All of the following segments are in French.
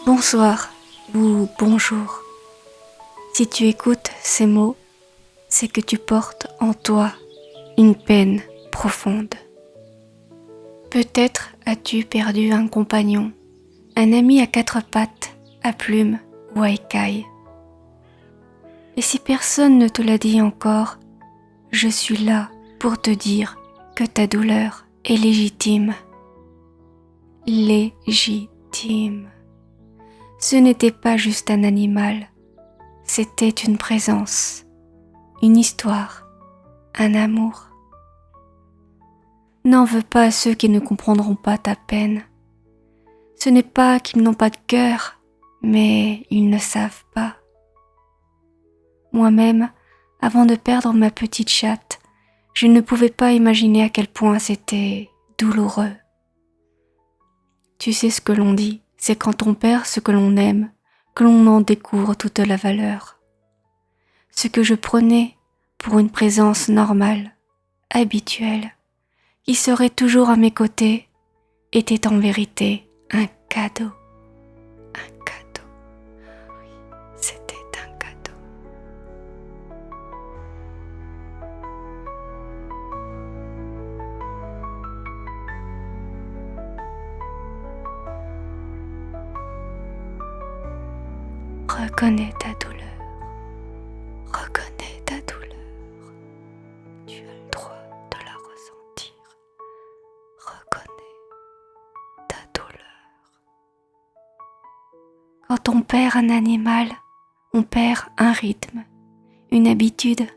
Bonsoir ou bonjour. Si tu écoutes ces mots, c'est que tu portes en toi une peine profonde. Peut-être as-tu perdu un compagnon, un ami à quatre pattes, à plumes ou à écailles. Et si personne ne te l'a dit encore, je suis là pour te dire que ta douleur est légitime. Légitime. Ce n'était pas juste un animal, c'était une présence, une histoire, un amour. N'en veux pas à ceux qui ne comprendront pas ta peine. Ce n'est pas qu'ils n'ont pas de cœur, mais ils ne savent pas. Moi-même, avant de perdre ma petite chatte, je ne pouvais pas imaginer à quel point c'était douloureux. Tu sais ce que l'on dit, c'est quand on perd ce que l'on aime, que l'on en découvre toute la valeur. Ce que je prenais pour une présence normale, habituelle, qui serait toujours à mes côtés, était en vérité un cadeau. Un cadeau. Oui, c'était un cadeau. Reconnais ta douleur. Reconnais ta douleur. Tu as le droit de la ressentir. Reconnais ta douleur. Quand on perd un animal, on perd un rythme, une habitude,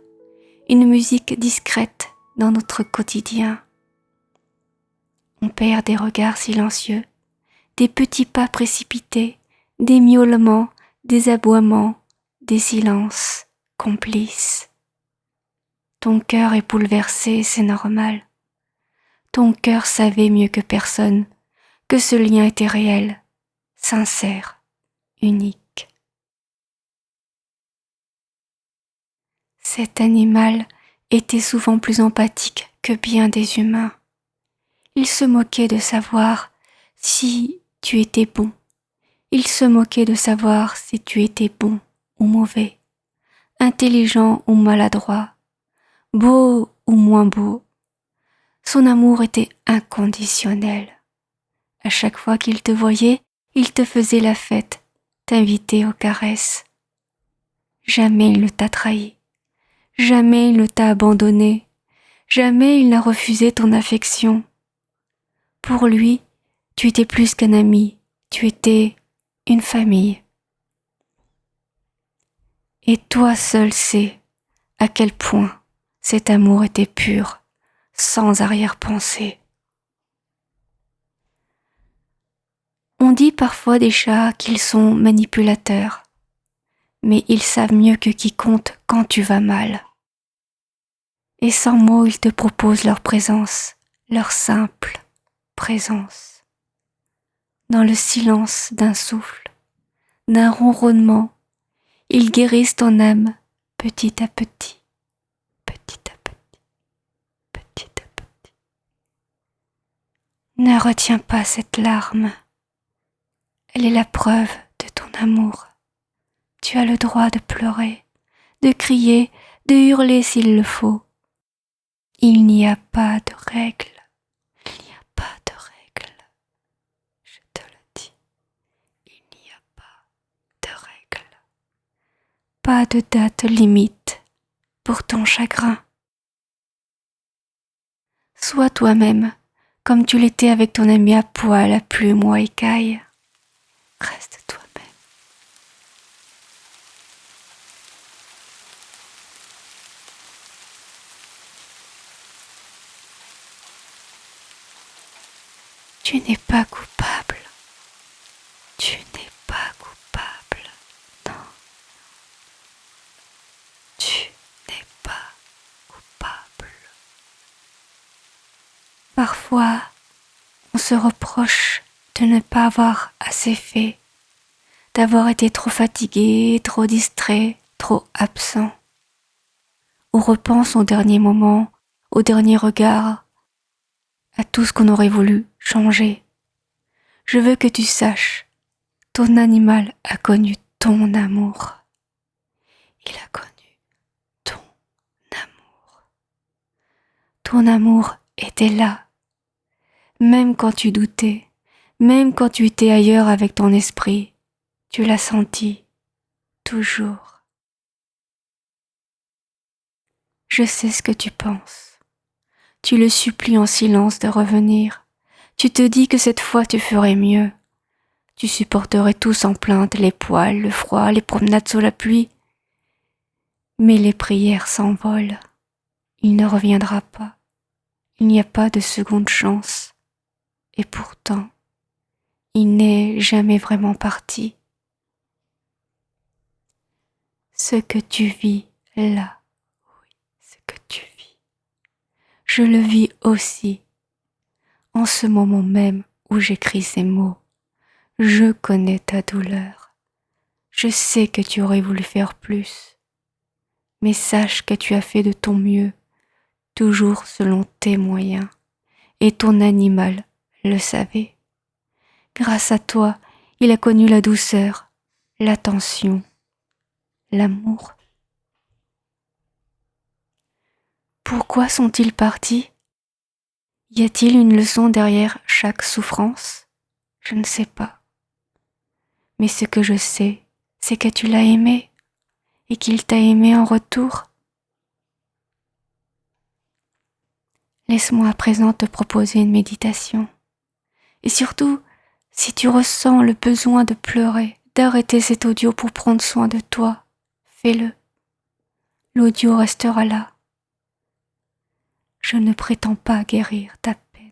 une musique discrète dans notre quotidien. On perd des regards silencieux, des petits pas précipités, des miaulements, des aboiements, des silences complices. Ton cœur est bouleversé, c'est normal. Ton cœur savait mieux que personne que ce lien était réel, sincère, unique. Cet animal était souvent plus empathique que bien des humains. Il se moquait de savoir si tu étais bon. Il se moquait de savoir si tu étais bon ou mauvais, intelligent ou maladroit, beau ou moins beau. Son amour était inconditionnel. À chaque fois qu'il te voyait, il te faisait la fête, t'invitait aux caresses. Jamais il ne t'a trahi, jamais il ne t'a abandonné, jamais il n'a refusé ton affection. Pour lui, tu étais plus qu'un ami, tu étais une famille. Et toi seul sais à quel point cet amour était pur, sans arrière-pensée. On dit parfois des chats qu'ils sont manipulateurs, mais ils savent mieux que quiconque quand tu vas mal. Et sans mots, ils te proposent leur présence, leur simple présence. Dans le silence d'un souffle, d'un ronronnement, ils guérissent ton âme petit à petit, petit à petit, petit à petit. Ne retiens pas cette larme. Elle est la preuve de ton amour. Tu as le droit de pleurer, de crier, de hurler s'il le faut. Il n'y a pas de règle. Il n'y a pas de règle. Je te le dis. Il n'y a pas de règle. Pas de date limite pour ton chagrin. Sois toi-même, comme tu l'étais avec ton ami à poil, à plume ou à écaille. Reste toi-même. Tu n'es pas coupable. Tu n'es pas coupable. Non. Tu n'es pas coupable. Parfois, on se reproche de ne pas avoir assez fait, d'avoir été trop fatigué, trop distrait, trop absent. ou repense au dernier moment, au dernier regard, à tout ce qu'on aurait voulu changer. Je veux que tu saches, ton animal a connu ton amour. Il a connu ton amour. Ton amour était là, même quand tu doutais, même quand tu étais ailleurs avec ton esprit, tu l'as senti, toujours. Je sais ce que tu penses. Tu le supplies en silence de revenir. Tu te dis que cette fois tu ferais mieux. Tu supporterais tout sans plainte, les poils, le froid, les promenades sous la pluie. Mais les prières s'envolent. Il ne reviendra pas. Il n'y a pas de seconde chance. Et pourtant, il n'est jamais vraiment parti. Ce que tu vis là, oui, ce que tu vis, je le vis aussi, en ce moment même où j'écris ces mots. Je connais ta douleur. Je sais que tu aurais voulu faire plus. Mais sache que tu as fait de ton mieux, toujours selon tes moyens. Et ton animal le savait. Grâce à toi, il a connu la douceur, l'attention, l'amour. Pourquoi sont-ils partis? Y a-t-il une leçon derrière chaque souffrance? Je ne sais pas. Mais ce que je sais, c'est que tu l'as aimé et qu'il t'a aimé en retour. Laisse-moi à présent te proposer une méditation. Et surtout, si tu ressens le besoin de pleurer, d'arrêter cet audio pour prendre soin de toi, fais-le. L'audio restera là. Je ne prétends pas guérir ta peine.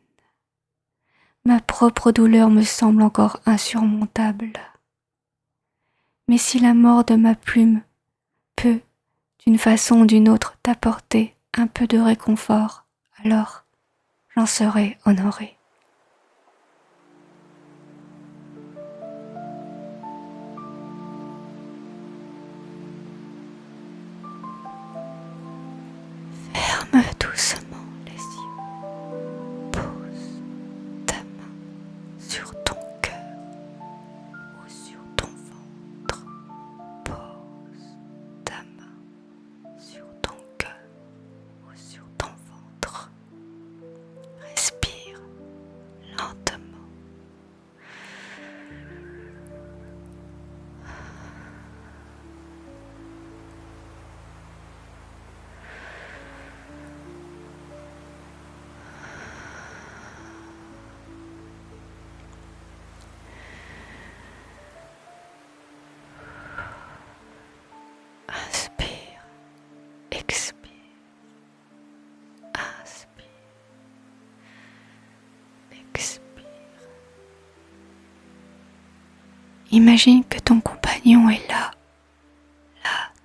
Ma propre douleur me semble encore insurmontable. Mais si la mort de ma plume peut, d'une façon ou d'une autre, t'apporter un peu de réconfort, alors j'en serai honorée. Ferme doucement les yeux. Pose ta main sur ton cœur ou sur ton ventre. Pose ta main sur ton cœur ou sur ton ventre. Respire lentement. Inspire, expire, inspire, expire. Imagine que ton compagnon est là,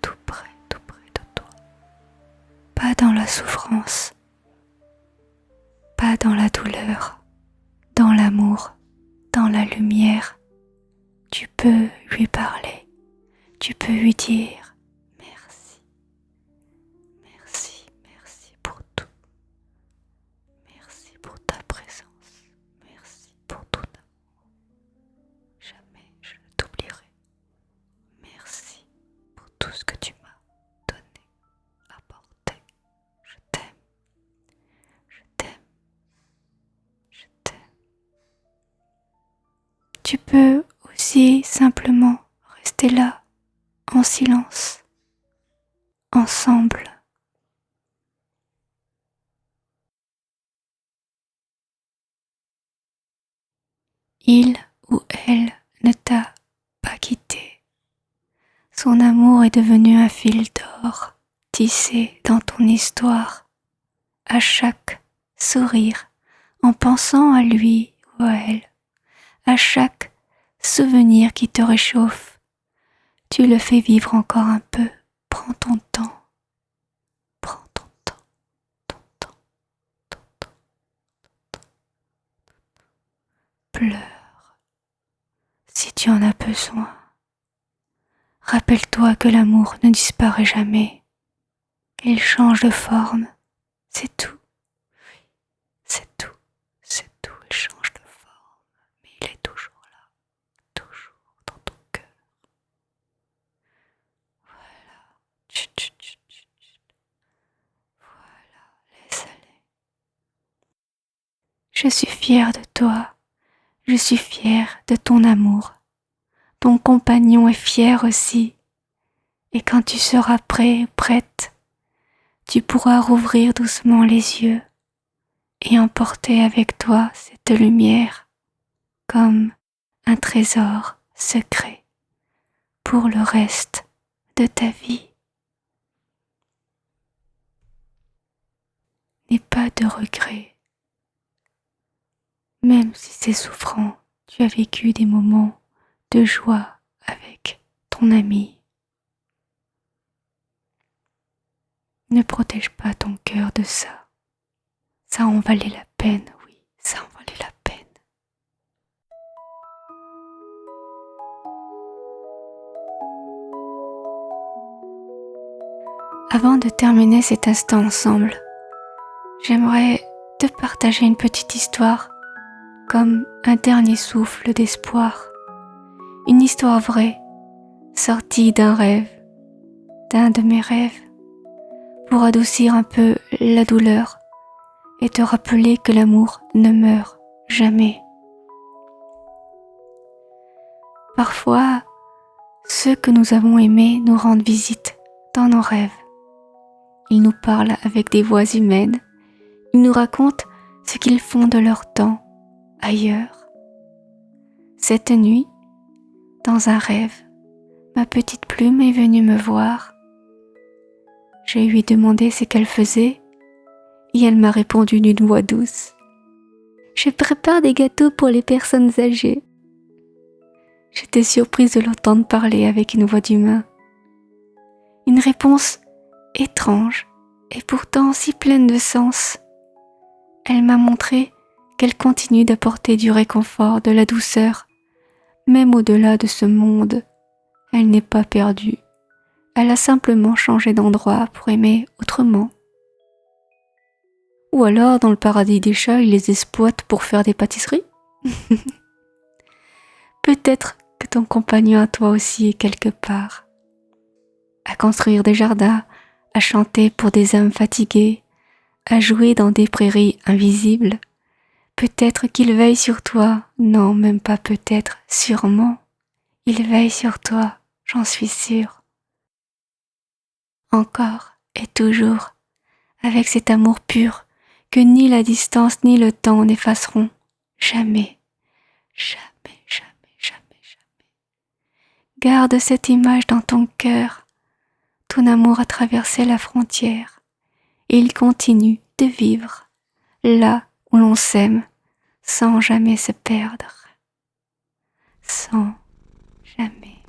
tout près de toi. Pas dans la souffrance, pas dans la douleur, dans l'amour, dans la lumière. Tu peux lui parler, tu peux lui dire merci, merci, merci pour tout. Merci pour ta présence, merci pour ton amour. Jamais je ne t'oublierai. Merci pour tout ce que tu m'as donné, apporté. Je t'aime, je t'aime, je t'aime. Tu peux aussi simplement rester là, en silence, ensemble. Il ou elle ne t'a pas quitté. Son amour est devenu un fil d'or tissé dans ton histoire. À chaque sourire, en pensant à lui ou à elle, à chaque souvenir qui te réchauffe, tu le fais vivre encore un peu. Prends ton temps, prends ton temps, ton temps, ton temps. Pleure si tu en as besoin. Rappelle-toi que l'amour ne disparaît jamais. Il change de forme, c'est tout, c'est tout, c'est tout, il change de forme, mais il est toujours là, toujours dans ton cœur. Voilà, chut, chut, chut, chut, chut. Voilà, laisse aller. Je suis fière de toi, je suis fière de ton amour. Ton compagnon est fier aussi, et quand tu seras prêt ou prête, tu pourras rouvrir doucement les yeux et emporter avec toi cette lumière comme un trésor secret pour le reste de ta vie. N'aie pas de regrets, même si c'est souffrant, tu as vécu des moments de joie avec ton ami. Ne protège pas ton cœur de ça. Ça en valait la peine, oui, ça en valait la peine. Avant de terminer cet instant ensemble, j'aimerais te partager une petite histoire comme un dernier souffle d'espoir. Une histoire vraie, sortie d'un de mes rêves, pour adoucir un peu la douleur et te rappeler que l'amour ne meurt jamais. Parfois, ceux que nous avons aimés nous rendent visite dans nos rêves. Ils nous parlent avec des voix humaines. Ils nous racontent ce qu'ils font de leur temps ailleurs. Cette nuit, dans un rêve, ma petite plume est venue me voir. Je lui ai demandé ce qu'elle faisait et elle m'a répondu d'une voix douce. Je prépare des gâteaux pour les personnes âgées. J'étais surprise de l'entendre parler avec une voix d'humain. Une réponse étrange et pourtant si pleine de sens. Elle m'a montré qu'elle continue d'apporter du réconfort, de la douceur, même au-delà de ce monde. Elle n'est pas perdue. Elle a simplement changé d'endroit pour aimer autrement. Ou alors, dans le paradis des chats, ils les exploitent pour faire des pâtisseries. Peut-être que ton compagnon à toi aussi est quelque part. À construire des jardins, à chanter pour des âmes fatiguées, à jouer dans des prairies invisibles. Peut-être qu'il veille sur toi. Non, même pas peut-être, sûrement. Il veille sur toi, j'en suis sûre. Encore et toujours, avec cet amour pur que ni la distance ni le temps n'effaceront. Jamais, jamais, jamais, jamais, jamais. Garde cette image dans ton cœur. Ton amour a traversé la frontière et il continue de vivre là où l'on s'aime sans jamais se perdre. Sans jamais